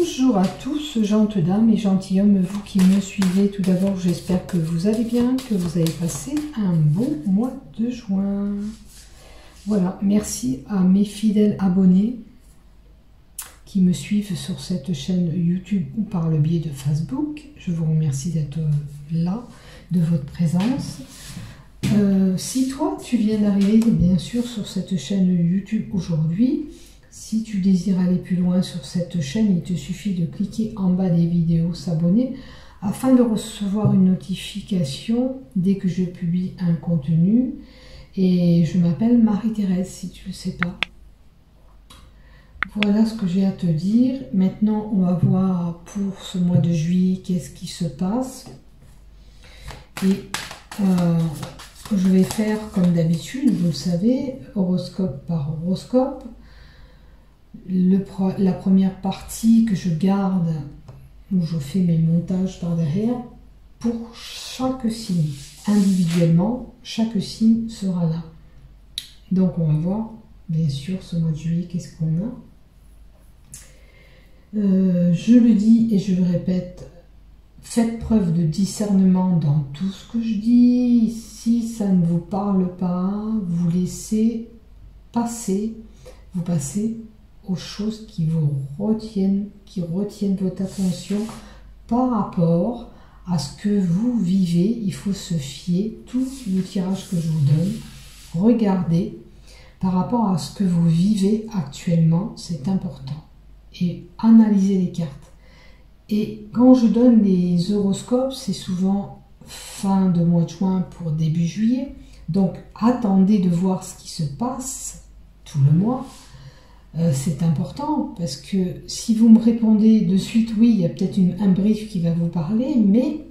Bonjour à tous, gentes dames et gentilshommes, vous qui me suivez. Tout d'abord, j'espère que vous allez bien, que vous avez passé un bon mois de juin. Voilà, merci à mes fidèles abonnés qui me suivent sur cette chaîne YouTube ou par le biais de Facebook. Je vous remercie d'être là, de votre présence. Si toi, tu viens d'arriver, bien sûr, sur cette chaîne YouTube aujourd'hui, si tu désires aller plus loin sur cette chaîne, il te suffit de cliquer en bas des vidéos, s'abonner, afin de recevoir une notification dès que je publie un contenu. Et je m'appelle Marie-Thérèse, si tu ne le sais pas. Voilà ce que j'ai à te dire. Maintenant, on va voir pour ce mois de juillet, qu'est-ce qui se passe. Et je vais faire comme d'habitude, vous le savez, horoscope par horoscope. La première partie que je garde, où je fais mes montages par derrière, pour chaque signe. Individuellement, chaque signe sera là. Donc on va voir, bien sûr, ce mois de juillet, qu'est-ce qu'on a. Je le dis et je le répète, faites preuve de discernement dans tout ce que je dis. Si ça ne vous parle pas, vous laissez passer, vous passez aux choses qui vous retiennent, qui retiennent votre attention par rapport à ce que vous vivez. Il faut se fier, tout le tirage que je vous donne, regardez par rapport à ce que vous vivez actuellement, c'est important. Et analysez les cartes. Et quand je donne les horoscopes, c'est souvent fin de mois de juin pour début juillet. Donc attendez de voir ce qui se passe tout le mois. C'est important parce que si vous me répondez de suite, oui, il y a peut-être un brief qui va vous parler, mais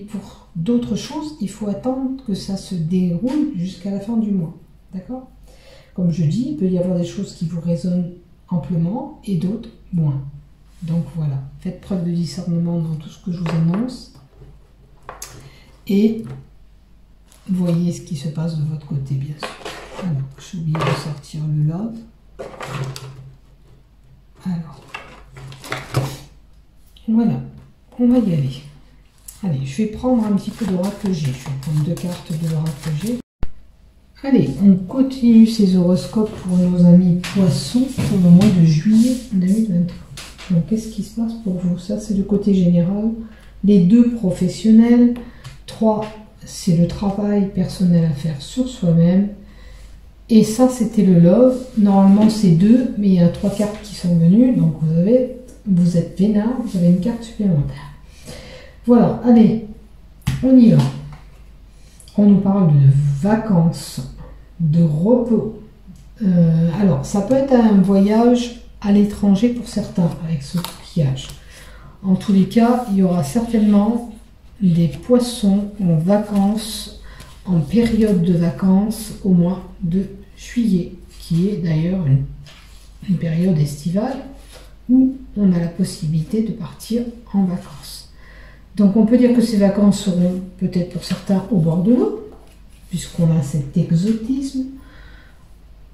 pour d'autres choses, il faut attendre que ça se déroule jusqu'à la fin du mois. D'accord? Comme je dis, il peut y avoir des choses qui vous résonnent amplement et d'autres moins. Donc voilà, faites preuve de discernement dans tout ce que je vous annonce et voyez ce qui se passe de votre côté, bien sûr. Alors, j'ai oublié de sortir le lot. Alors, voilà, on va y aller. Allez, je vais prendre un petit peu d'oracle G. Je vais prendre 2 cartes de l'oracle G. Allez, on continue ces horoscopes pour nos amis poissons pour le mois de juillet 2023. Donc, qu'est-ce qui se passe pour vous? Ça, c'est le côté général. Les 2 professionnels. 3, c'est le travail personnel à faire sur soi-même. Et ça, c'était le love. Normalement, c'est 2, mais il y a 3 cartes qui sont venues. Donc, vous êtes vénard, vous avez une carte supplémentaire. Voilà, allez, on y va. On nous parle de vacances, de repos. Alors, ça peut être un voyage à l'étranger pour certains, avec ce coquillage. En tous les cas, il y aura certainement des poissons en vacances, en période de vacances au mois de juillet, qui est d'ailleurs une période estivale où on a la possibilité de partir en vacances. Donc on peut dire que ces vacances seront peut-être pour certains au bord de l'eau, puisqu'on a cet exotisme,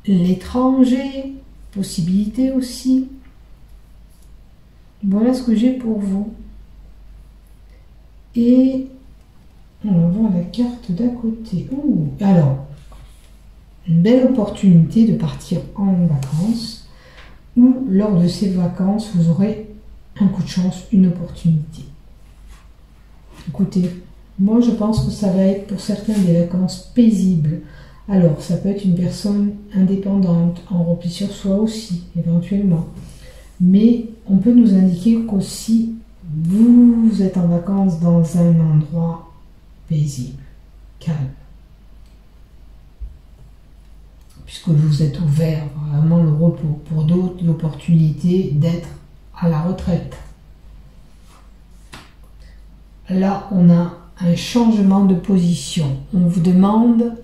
l'étranger, possibilité aussi. Voilà ce que j'ai pour vous. Et on va voir la carte d'à côté. Ouh, alors, une belle opportunité de partir en vacances ou lors de ces vacances, vous aurez un coup de chance, une opportunité. Écoutez, moi je pense que ça va être pour certains des vacances paisibles. Alors, ça peut être une personne indépendante, en repli sur soi aussi, éventuellement. Mais on peut nous indiquer qu'aussi, vous êtes en vacances dans un endroit paisible, calme. Puisque vous êtes ouvert, vraiment le repos. Pour d'autres, l'opportunité d'être à la retraite. Là, on a un changement de position. On vous demande,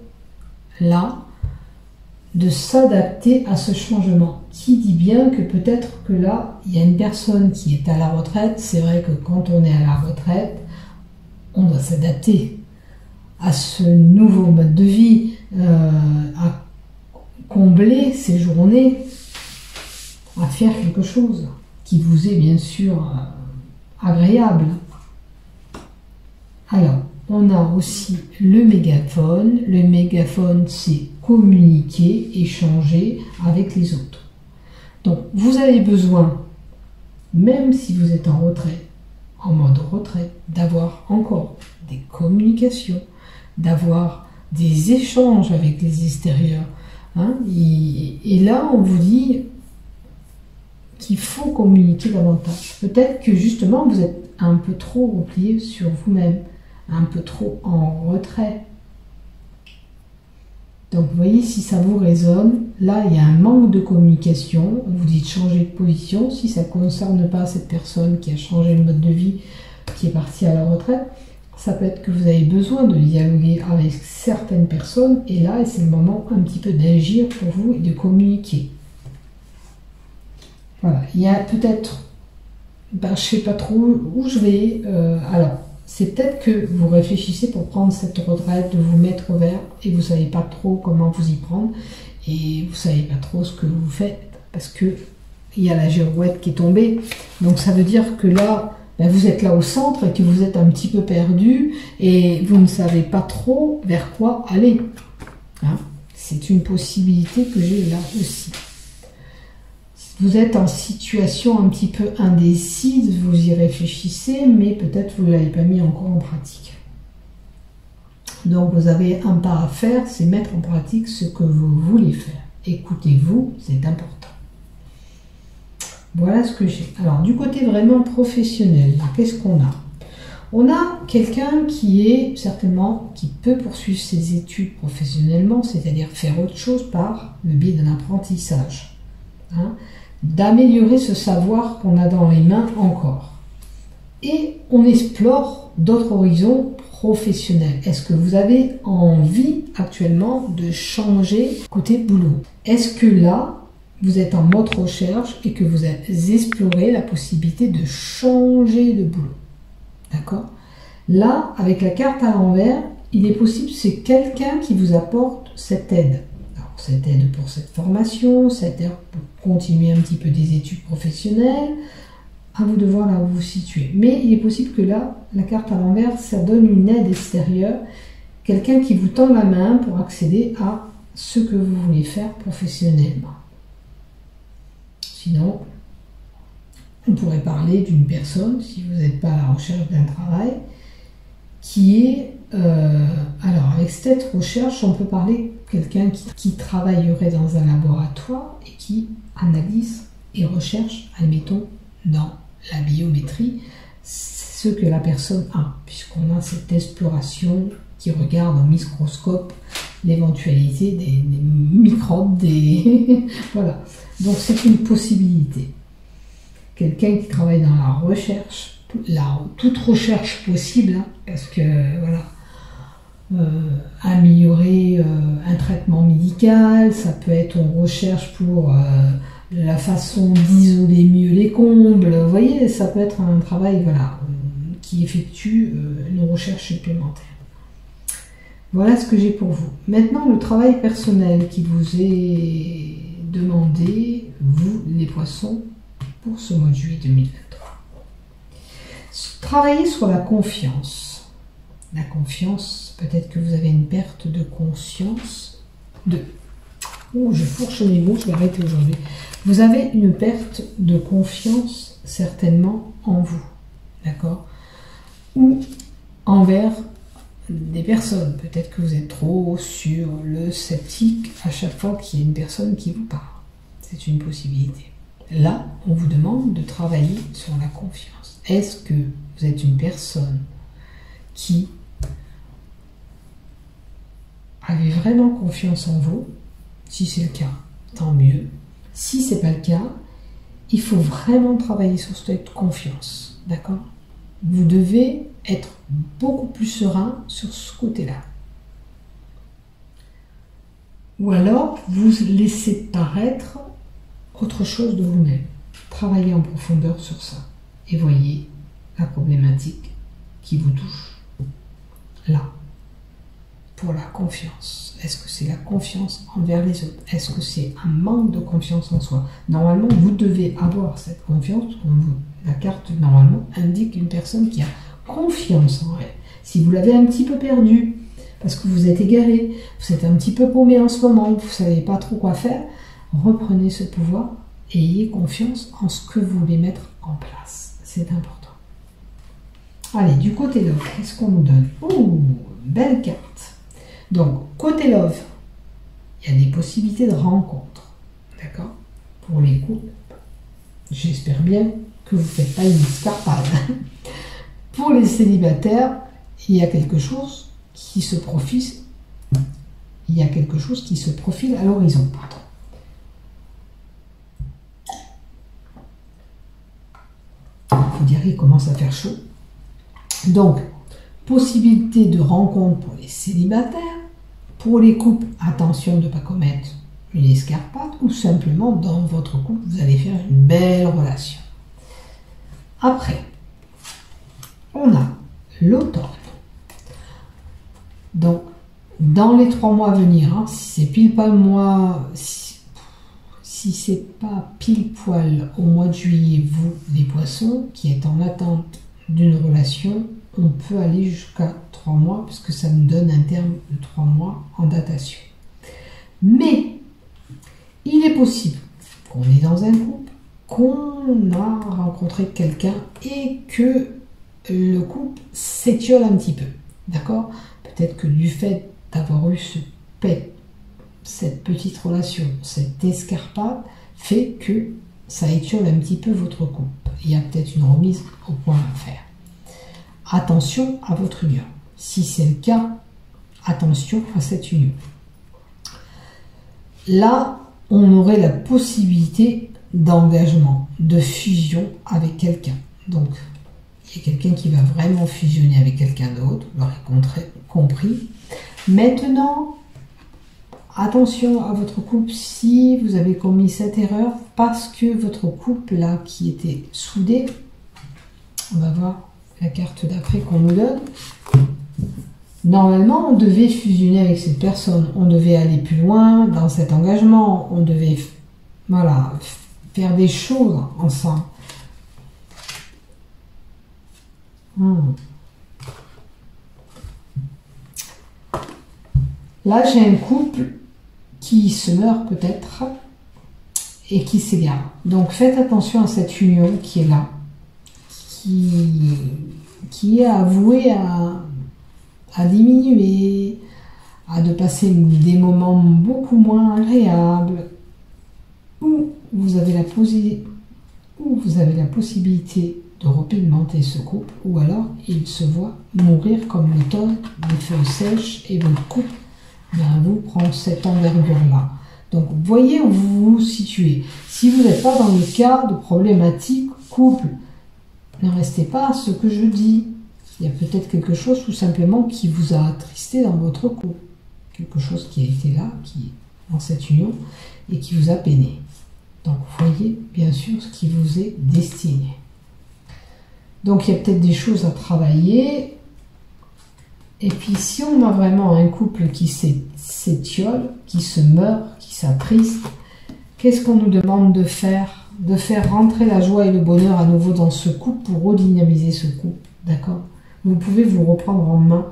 là, de s'adapter à ce changement. Qui dit bien que peut-être que là, il y a une personne qui est à la retraite. C'est vrai que quand on est à la retraite, on doit s'adapter à ce nouveau mode de vie, à combler ses journées, à faire quelque chose qui vous est bien sûr agréable. Alors, on a aussi le mégaphone. Le mégaphone, c'est communiquer, échanger avec les autres. Donc, vous avez besoin, même si vous êtes en retrait, en mode retrait, d'avoir encore des communications, d'avoir des échanges avec les extérieurs. Hein, et là, on vous dit qu'il faut communiquer davantage. Peut-être que justement, vous êtes un peu trop replié sur vous-même, un peu trop en retrait. Donc, vous voyez, si ça vous résonne, là, il y a un manque de communication. On vous dit de changer de position. Si ça ne concerne pas cette personne qui a changé le mode de vie, qui est partie à la retraite, ça peut être que vous avez besoin de dialoguer avec certaines personnes. Et là, c'est le moment un petit peu d'agir pour vous et de communiquer. Voilà, il y a peut-être, je ne sais pas trop où je vais. Alors, c'est peut-être que vous réfléchissez pour prendre cette retraite, de vous mettre au vert, et vous ne savez pas trop comment vous y prendre, et vous ne savez pas trop ce que vous faites, parce que il y a la girouette qui est tombée. Donc ça veut dire que là, vous êtes là au centre, et que vous êtes un petit peu perdu, et vous ne savez pas trop vers quoi aller. Hein, c'est une possibilité que j'ai là aussi. Vous êtes en situation un petit peu indécise, vous y réfléchissez, mais peut-être vous ne l'avez pas mis encore en pratique. Donc vous avez un pas à faire, c'est mettre en pratique ce que vous voulez faire. Écoutez-vous, c'est important. Voilà ce que j'ai. Alors du côté vraiment professionnel, qu'est-ce qu'on a? On a quelqu'un qui est certainement, qui peut poursuivre ses études professionnellement, c'est-à-dire faire autre chose par le biais d'un apprentissage. Hein, d'améliorer ce savoir qu'on a dans les mains encore. Et on explore d'autres horizons professionnels. Est-ce que vous avez envie actuellement de changer côté boulot? Est-ce que là, vous êtes en mode recherche et que vous explorez la possibilité de changer de boulot? D'accord? Là, avec la carte à l'envers, il est possible, c'est quelqu'un qui vous apporte cette aide. Cette aide pour cette formation, cette aide pour continuer un petit peu des études professionnelles, à vous de voir là où vous vous situez. Mais il est possible que là, la carte à l'envers, ça donne une aide extérieure, quelqu'un qui vous tend la main pour accéder à ce que vous voulez faire professionnellement. Sinon, on pourrait parler d'une personne, si vous n'êtes pas à la recherche d'un travail, qui est... alors, avec cette recherche, on peut parler de quelqu'un qui travaillerait dans un laboratoire et qui analyse et recherche, admettons, dans la biométrie, ce que la personne a, puisqu'on a cette exploration qui regarde en microscope l'éventualité des microbes, des... voilà. Donc, c'est une possibilité. Quelqu'un qui travaille dans la recherche, toute recherche possible, hein, parce que, voilà, améliorer un traitement médical, ça peut être une recherche pour la façon d'isoler mieux les combles, vous voyez, ça peut être un travail, voilà, qui effectue une recherche supplémentaire. Voilà ce que j'ai pour vous. Maintenant, le travail personnel qui vous est demandé, vous, les poissons, pour ce mois de juillet 2023. Travaillez sur la confiance. La confiance, peut-être que vous avez une perte de conscience. Oh, je fourche mes mots, je vais arrêter aujourd'hui. Vous avez une perte de confiance, certainement, en vous. D'accord? Ou envers des personnes. Peut-être que vous êtes trop sur le sceptique à chaque fois qu'il y a une personne qui vous parle. C'est une possibilité. Là, on vous demande de travailler sur la confiance. Est-ce que vous êtes une personne qui avait vraiment confiance en vous? Si c'est le cas, tant mieux. Si ce n'est pas le cas, il faut vraiment travailler sur cette confiance. D'accord? Vous devez être beaucoup plus serein sur ce côté-là. Ou alors, vous laissez paraître autre chose de vous-même. Travaillez en profondeur sur ça et voyez la problématique qui vous touche là. pour la confiance. Est-ce que c'est la confiance envers les autres? Est-ce que c'est un manque de confiance en soi? Normalement, vous devez avoir cette confiance, parce que la carte, normalement, indique une personne qui a confiance en elle. Si vous l'avez un petit peu perdu, parce que vous êtes égaré, vous êtes un petit peu paumé en ce moment, vous ne savez pas trop quoi faire, reprenez ce pouvoir et ayez confiance en ce que vous voulez mettre en place. C'est important. Allez, du côté love, qu'est-ce qu'on nous donne? Ouh, belle carte. Donc, côté love, il y a des possibilités de rencontre. D'accord? Pour les couples, j'espère bien que vous ne faites pas une escarpade. Pour les célibataires, il y a quelque chose qui se profile. Il y a quelque chose qui se profile à l'horizon. Vous direz qu'il commence à faire chaud. Donc, possibilité de rencontre pour les célibataires. Pour les couples, attention de ne pas commettre une escarpade ou simplement dans votre couple, vous allez faire une belle relation. Après, on a l'automne. Donc, dans les 3 mois à venir, hein, si c'est pile pas le mois, si c'est pas pile poil au mois de juillet, vous, les poissons, qui êtes en attente d'une relation, on peut aller jusqu'à 3 mois, parce que ça nous donne un terme de 3 mois en datation. Mais, il est possible qu'on est dans un couple, qu'on a rencontré quelqu'un et que le couple s'étiole un petit peu. D'accord? Peut-être que du fait d'avoir eu cette petite relation, cette escarpade, fait que ça étiole un petit peu votre couple. Il y a peut-être une remise au point à faire. Attention à votre union. Si c'est le cas, attention à cette union. Là, on aurait la possibilité d'engagement, de fusion avec quelqu'un. Donc, il y a quelqu'un qui va vraiment fusionner avec quelqu'un d'autre, vous l'aurez compris. Maintenant, attention à votre couple si vous avez commis cette erreur, parce que votre couple, là, qui était soudé, on va voir la carte d'après qu'on nous donne. Normalement, on devait fusionner avec cette personne, on devait aller plus loin dans cet engagement, on devait, voilà, faire des choses ensemble. Là, j'ai un couple qui se meurt peut-être et qui s'égare. Donc, faites attention à cette union qui est là, qui est avouée à diminuer, à de passer des moments beaucoup moins agréables, où vous avez la possibilité de repimenter ce couple, ou alors il se voit mourir comme l'automne, les feuilles sèches, et votre couple vous prend cette envergure-là. Donc, voyez où vous vous situez. Si vous n'êtes pas dans le cas de problématique couple, ne restez pas à ce que je dis. Il y a peut-être quelque chose tout simplement qui vous a attristé dans votre couple. Quelque chose qui a été là, qui est dans cette union, et qui vous a peiné. Donc, voyez bien sûr ce qui vous est destiné. Donc, il y a peut-être des choses à travailler. Et puis, si on a vraiment un couple qui s'étiole, qui se meurt, qui s'attriste, qu'est-ce qu'on nous demande de faire? De faire rentrer la joie et le bonheur à nouveau dans ce couple pour redynamiser ce couple. D'accord? Vous pouvez vous reprendre en main.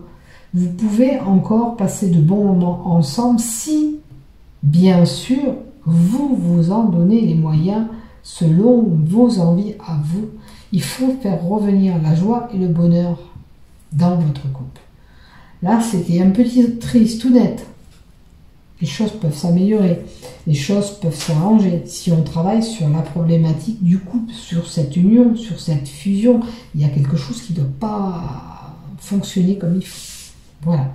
Vous pouvez encore passer de bons moments ensemble si, bien sûr, vous vous en donnez les moyens selon vos envies à vous. Il faut faire revenir la joie et le bonheur dans votre couple. Là, c'était un petit triste, tout net. Les choses peuvent s'améliorer, les choses peuvent s'arranger. Si on travaille sur la problématique du couple, sur cette union, sur cette fusion, il y a quelque chose qui ne doit pas fonctionner comme il faut. Voilà.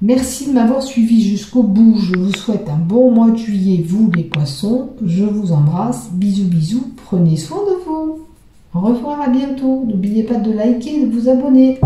Merci de m'avoir suivi jusqu'au bout. Je vous souhaite un bon mois de juillet, vous les poissons. Je vous embrasse. Bisous, bisous. Prenez soin de vous. Au revoir, à bientôt. N'oubliez pas de liker et de vous abonner.